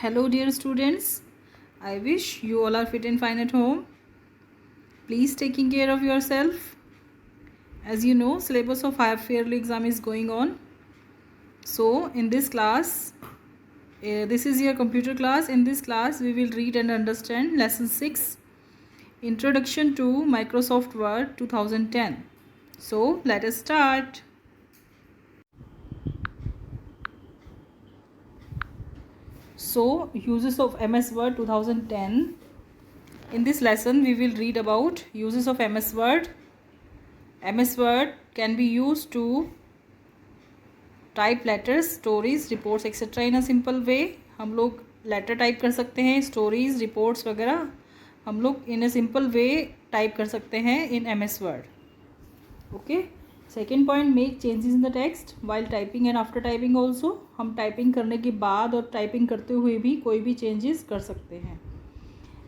Hello dear students, I wish you all are fit and fine at home. Please taking care of yourself. As you know, syllabus of half yearly exam is going on. So in this class, this is your computer class. In this class, we will read and understand lesson 6, Introduction to Microsoft Word 2010. So let us start. So uses of MS Word 2010. In this lesson, we will read about uses of MS Word. MS Word can be used to type letters, stories, reports etc. in a simple way. हम लोग letter type कर सकते हैं, stories, reports वगैरह हम लोग इन a simple way type कर सकते हैं इन MS Word. Okay. Second point, make changes in the text while typing and after typing also. हम टाइपिंग करने के बाद और टाइपिंग करते हुए भी कोई भी चेंजेस कर सकते हैं.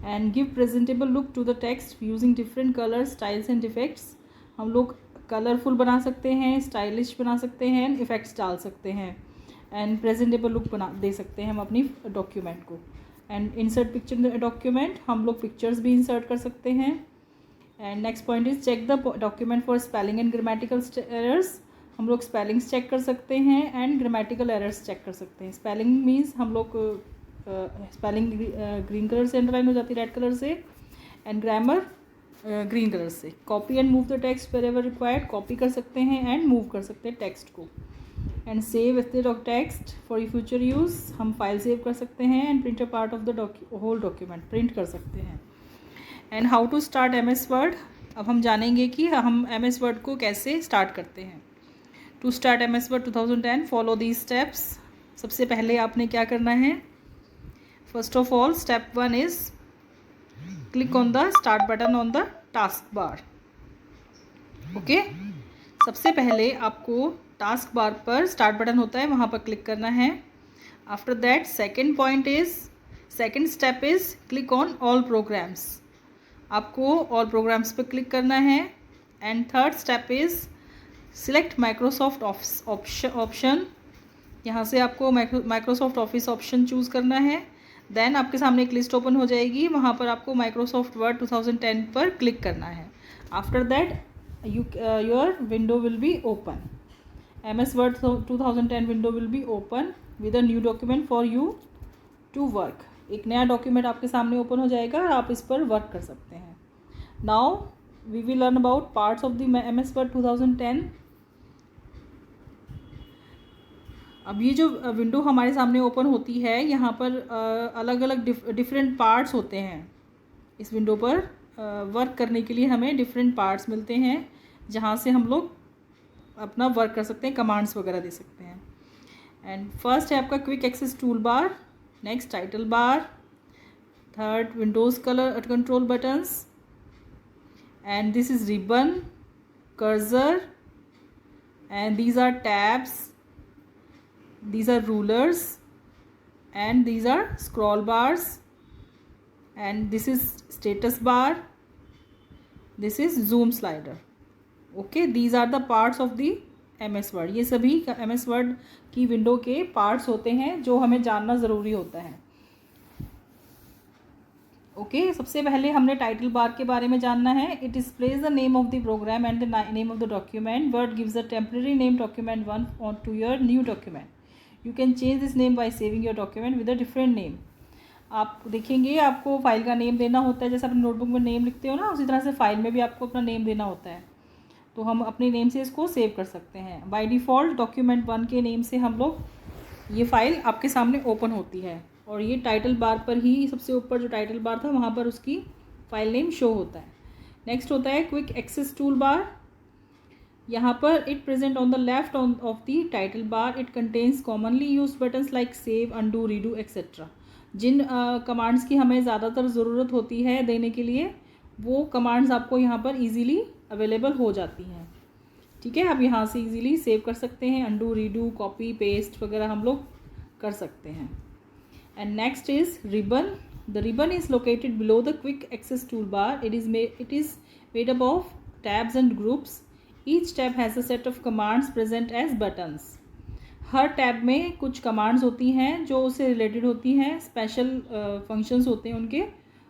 And give presentable look to the text using different colour, styles and effects. हम लोग कलरफुल बना सकते हैं, स्टाइलिश बना सकते हैं, इफ़ेक्ट्स डाल सकते हैं एंड प्रेजेंटेबल लुक बना दे सकते हैं हम अपनी डॉक्यूमेंट को. And insert picture in the document, हम लोग पिक्चर्स भी इंसर्ट कर सकते हैं. And next point is check the document for spelling and grammatical errors. हम लोग स्पेलिंग्स चेक कर सकते हैं एंड ग्रामेटिकल एरर्स चेक कर सकते हैं. स्पेलिंग मीन्स हम लोग स्पेलिंग ग्रीन कलर से अंडरलाइन हो जाती है, रेड कलर से, एंड ग्रामर ग्रीन कलर से. Copy and move the text wherever required, copy कर सकते हैं एंड मूव कर सकते हैं टेक्स्ट को. And save instead of text for future use, हम फाइल सेव कर सकते हैं and print a part of the whole document, print कर सकते हैं. And how to start MS Word. अब हम जानेंगे कि हम MS Word को कैसे स्टार्ट करते हैं. To start MS Word 2010 follow these steps. सबसे पहले आपने क्या करना है. First of all, step 1 is click on the start button on the task bar. Okay. सबसे पहले आपको टास्क बार पर स्टार्ट बटन होता है, वहाँ पर क्लिक करना है. After that second step is click on all programmes. आपको ऑल प्रोग्राम्स पर क्लिक करना है. And third step is select Microsoft option. यहाँ से आपको माइक्रोसॉफ्ट ऑफिस ऑप्शन चूज़ करना है. देन आपके सामने एक लिस्ट ओपन हो जाएगी, वहाँ पर आपको माइक्रोसॉफ्ट वर्ड 2010 पर क्लिक करना है. After that your window will be open. MS Word 2010 window will be open with a new document for you to work. एक नया डॉक्यूमेंट आपके सामने ओपन हो जाएगा और आप इस पर वर्क कर सकते हैं. Now we will learn about parts of the MS Word 2010. अब ये जो विंडो हमारे सामने ओपन होती है, यहाँ पर अलग अलग डिफरेंट पार्ट्स होते हैं. इस विंडो पर वर्क करने के लिए हमें डिफरेंट पार्ट्स मिलते हैं, जहाँ से हम लोग अपना वर्क कर सकते हैं, कमांड्स वगैरह दे सकते हैं. एंड फर्स्ट है आपका quick access tool bar, next title bar, third windows colour control buttons, and this is ribbon, cursor, and these are tabs, these are rulers, and these are scroll bars, and this is status bar, this is zoom slider. Okay, these are the parts of the MS Word. ये सभी MS Word की window के parts होते हैं जो हमें जानना ज़रूरी होता है. ओके. सबसे पहले हमने टाइटल बार के बारे में जानना है. It displays the name of the program and the name of the document. Word gives a temporary name document 1 to your new document. You can change this name by saving your document with a different name. आप देखेंगे आपको file का name देना होता है, जैसे अपने notebook में नेम लिखते हो ना, उसी तरह से फाइल में भी आपको अपना नेम देना होता है. तो हम अपने नेम से इसको सेव कर सकते हैं. बाय डिफ़ॉल्ट document 1 के नेम से हम लोग ये फ़ाइल आपके सामने ओपन होती है, और ये टाइटल बार पर ही सबसे ऊपर जो टाइटल बार था वहाँ पर उसकी फ़ाइल नेम शो होता है. नेक्स्ट होता है क्विक एक्सेस टूल बार. यहाँ पर it present on the left of the title bar. It contains commonly use buttons like save, undo, redo etcetera. जिन कमांड्स की हमें ज़्यादातर ज़रूरत होती है देने के लिए, वो कमांड्स आपको यहाँ पर इजीली अवेलेबल हो जाती हैं. ठीक है. आप यहाँ से इजीली सेव कर सकते हैं. अनडू, रीडू, कॉपी, पेस्ट वगैरह हम लोग कर सकते हैं. And next is ribbon. The ribbon is located below the quick access tool bar. It is made up of tabs and groups. Each tab has a set of commands present as buttons. Her tab में कुछ commands होती हैं जो उससे related होती हैं, special functions होते हैं उनके,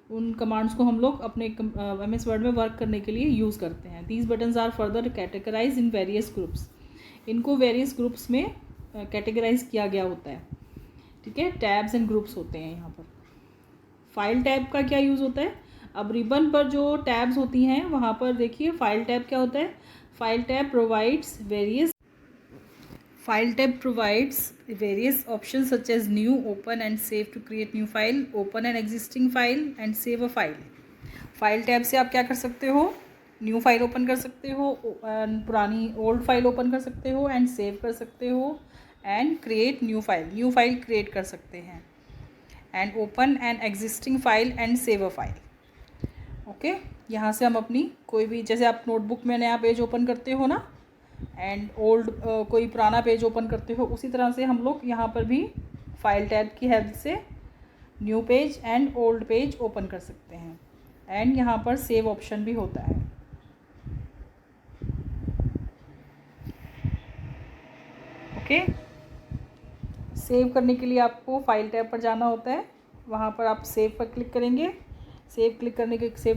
उन कमांड्स को हम लोग अपने MS वर्ड में वर्क करने के लिए यूज़ करते हैं। These buttons are further categorize in various groups, इनको वेरियस ग्रुप्स में कैटेगराइज किया गया होता है, ठीक है। टैब्स एंड ग्रुप्स होते हैं यहाँ पर। फाइल टैब का क्या यूज़ होता है, अब रिबन पर जो टैब्स होती हैं वहाँ पर देखिए फाइल टैब क्या होता है। File tab provides various options such as new, open and save to create new file, open an existing file and save a file। File tab से आप क्या कर सकते हो, न्यू फाइल ओपन कर सकते हो, पुरानी ओल्ड फाइल ओपन कर सकते हो एंड सेव कर सकते हो and create new file create कर सकते हैं, and open an existing file and save a file. Okay, यहाँ से हम अपनी कोई भी, जैसे आप नोटबुक में नया पेज ओपन करते हो ना, एंड ओल्ड कोई पुराना पेज ओपन करते हो, उसी तरह से हम लोग यहाँ पर भी फाइल टैब की हेल्प से new page and old page open कर सकते हैं। एंड यहाँ पर सेव ऑप्शन भी होता है। ओके, सेव करने के लिए आपको फाइल टैब पर जाना होता है, वहाँ पर आप सेव पर क्लिक करेंगे। सेव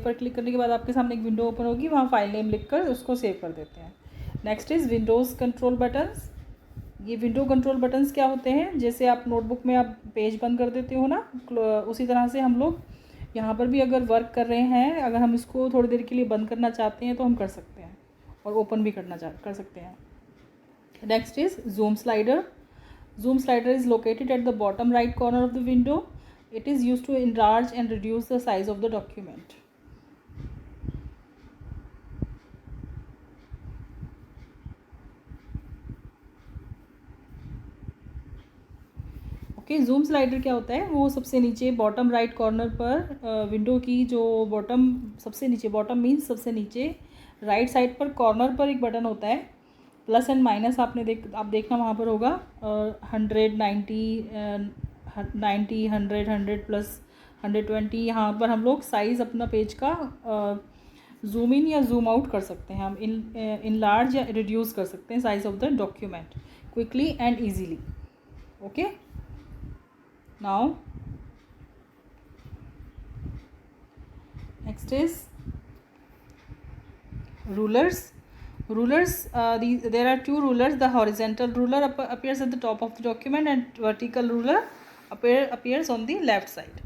पर क्लिक करने के बाद आपके सामने एक विंडो ओपन होगी, वहाँ फाइल नेम लिखकर उसको सेव कर देते हैं। Next is Windows control buttons. ये विंडो कंट्रोल बटन्स क्या होते हैं, जैसे आप नोटबुक में आप पेज बंद कर देते हो ना, उसी तरह से हम लोग यहाँ पर भी अगर वर्क कर रहे हैं, अगर हम इसको थोड़ी देर के लिए बंद करना चाहते हैं तो हम कर सकते हैं, और ओपन भी कर सकते हैं। Next is zoom slider. Zoom slider is located at the bottom right corner of the window. It is used to enlarge and reduce the size of the document. Okay, zoom slider क्या होता है, वो सबसे नीचे bottom right corner पर window की जो bottom, सबसे नीचे, बॉटम मीन्स सबसे नीचे राइट साइड पर कॉर्नर पर एक बटन होता है, प्लस एंड माइनस आप देखना वहाँ पर होगा, 100, 90, 100 प्लस 120। यहाँ पर हम लोग साइज़ अपना पेज का जूम इन या जूम आउट कर सकते हैं, हम इनलार्ज या रिड्यूस कर सकते हैं size of the document quickly and easily. Okay, now next is rulers. There are two rulers. The horizontal ruler appears at the top of the document and vertical ruler appears on the left side.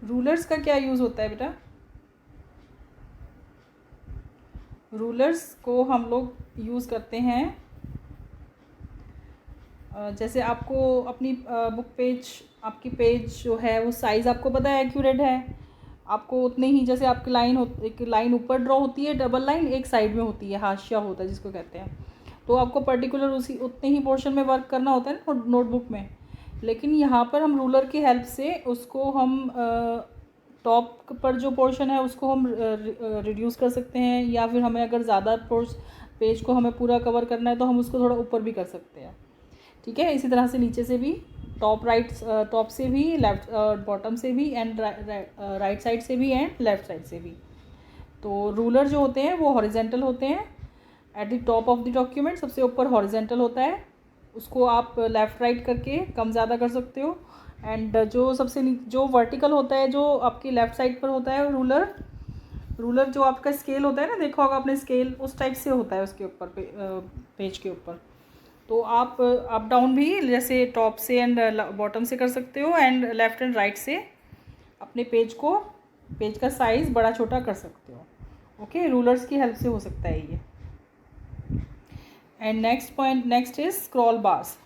Rulers का क्या use होता है बेटा, rulers को हम लोग use करते हैं, जैसे आपको अपनी बुक पेज, आपकी पेज जो है वो साइज़ आपको पता है एक्यूरेट है, आपको उतने ही, जैसे आपकी एक लाइन ऊपर ड्रॉ होती है, डबल लाइन एक साइड में होती है, हाशिया होता है जिसको कहते हैं, तो आपको पर्टिकुलर उतने ही पोर्शन में वर्क करना होता है ना नोटबुक में। लेकिन यहाँ पर हम रूलर की हेल्प से उसको हम टॉप पर जो पोर्शन है उसको हम रिड्यूस कर सकते हैं, या फिर हमें अगर ज़्यादा पेज को हमें पूरा कवर करना है तो हम उसको थोड़ा ऊपर भी कर सकते हैं, ठीक है। इसी तरह से नीचे से भी, टॉप से भी, लेफ्ट बॉटम से भी, एंड राइट साइड से भी, एंड लेफ़्ट साइड से भी। तो रूलर जो होते हैं वो हॉरिजेंटल होते हैं, at the top of the document सबसे ऊपर हॉरिजेंटल होता है, उसको आप लेफ़्ट राइट करके कम ज़्यादा कर सकते हो। एंड जो वर्टिकल होता है, जो आपकी लेफ़्ट साइड पर होता है रूलर जो आपका स्केल होता है ना, देखा होगा आपने स्केल, उस टाइप से होता है उसके ऊपर, पेज के ऊपर। तो आप अप डाउन भी जैसे टॉप से एंड बॉटम से कर सकते हो, एंड लेफ़्ट एंड राइट से अपने पेज का साइज़ बड़ा छोटा कर सकते हो। ओके, रूलर्स की हेल्प से हो सकता है ये। And next is scroll bars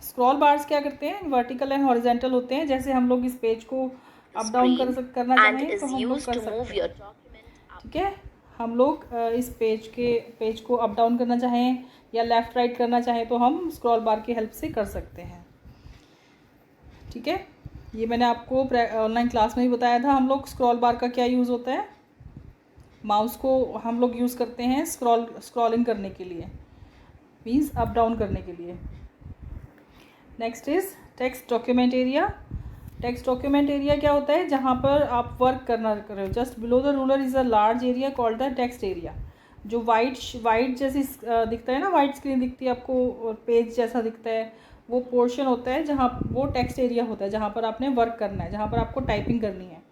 क्या करते हैं, वर्टिकल एंड हॉरिजेंटल होते हैं। जैसे हम लोग इस पेज को अप डाउन करना चाहें तो हम लोग कर सकते हैं, ठीक है। हम लोग इस पेज को अप डाउन करना चाहें या लेफ़्ट राइट करना चाहें तो हम स्क्रॉल बार की हेल्प से कर सकते हैं, ठीक है। ये मैंने आपको ऑनलाइन क्लास में ही बताया था। हम लोग स्क्रॉल बार का क्या यूज़ होता है, माउस को हम लोग यूज़ करते हैं स्क्रॉलिंग करने के लिए, मीन्स अप डाउन करने के लिए। Next is text document area. Text document area क्या होता है, जहाँ पर आप वर्क करना कर रहे हो. Just below the ruler is a large area called the text area. जो वाइट जैसी दिखता है ना, वाइट स्क्रीन दिखती है आपको और पेज जैसा दिखता है, वो पोर्शन होता है जहाँ वो टेक्स्ट एरिया होता है, जहाँ पर आपने वर्क करना है, जहाँ पर आपको टाइपिंग करनी है.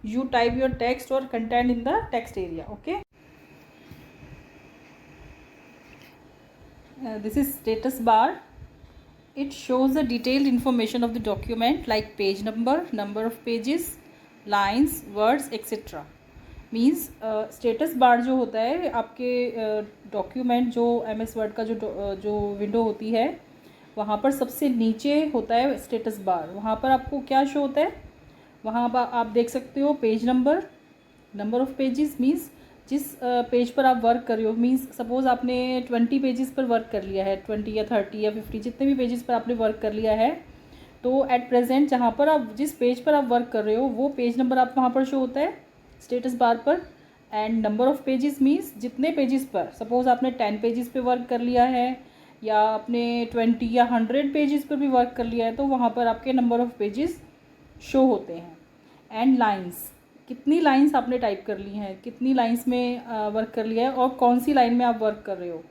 यू टाइप योर टेक्स्ट और content in the text area. Okay, this is status bar. It shows the detailed information of the document like page number, number of pages, lines, words, etc. Means status bar जो होता है आपके document जो MS word का जो window होती है, वहाँ पर सबसे नीचे होता है स्टेटस बार. वहाँ पर आपको क्या शो होता है, वहाँ पर आप देख सकते हो page number, number of pages means जिस पेज पर आप वर्क कर रहे हो. मीन्स सपोज़ आपने 20 पेजेस पर वर्क कर लिया है, 20 या 30 या 50 जितने भी पेजेस पर आपने वर्क कर लिया है, तो एट प्रेजेंट जहाँ पर आप जिस पेज पर आप वर्क कर रहे हो वो पेज नंबर आप वहाँ पर शो होता है स्टेटस बार पर. And number of pages means जितने पेजेस पर, सपोज़ आपने 10 पेजेस पे वर्क कर लिया है या आपने 20 या 100 पेजेस पर भी वर्क कर लिया है, तो वहाँ पर आपके नंबर ऑफ़ पेजेस शो होते हैं. एंड लाइन्स, कितनी लाइन्स आपने टाइप कर ली हैं, कितनी लाइन्स में वर्क कर लिया है और कौन सी लाइन में आप वर्क कर रहे हो,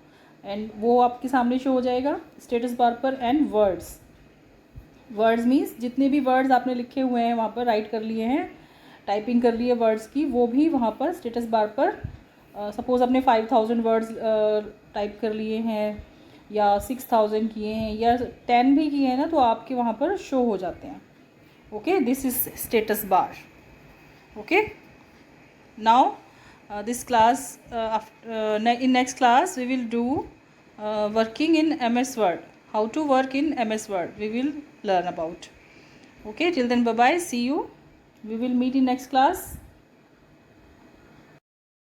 एंड वो आपके सामने शो हो जाएगा स्टेटस बार पर. एंड वर्ड्स, वर्ड्स मीन्स जितने भी वर्ड्स आपने लिखे हुए हैं वहाँ पर राइट कर लिए हैं, टाइपिंग कर ली है वर्ड्स की, वो भी वहाँ पर स्टेटस बार पर. सपोज़ आपने 5000 वर्ड्स टाइप कर लिए हैं या 6000 किए हैं या 10 भी किए हैं ना, तो आपके वहाँ पर शो हो जाते हैं. Okay, this is status bar. Okay, now this class in next class we will do working in MS Word. How to work in MS Word we will learn about. Okay, till then bye bye, see you, we will meet in next class.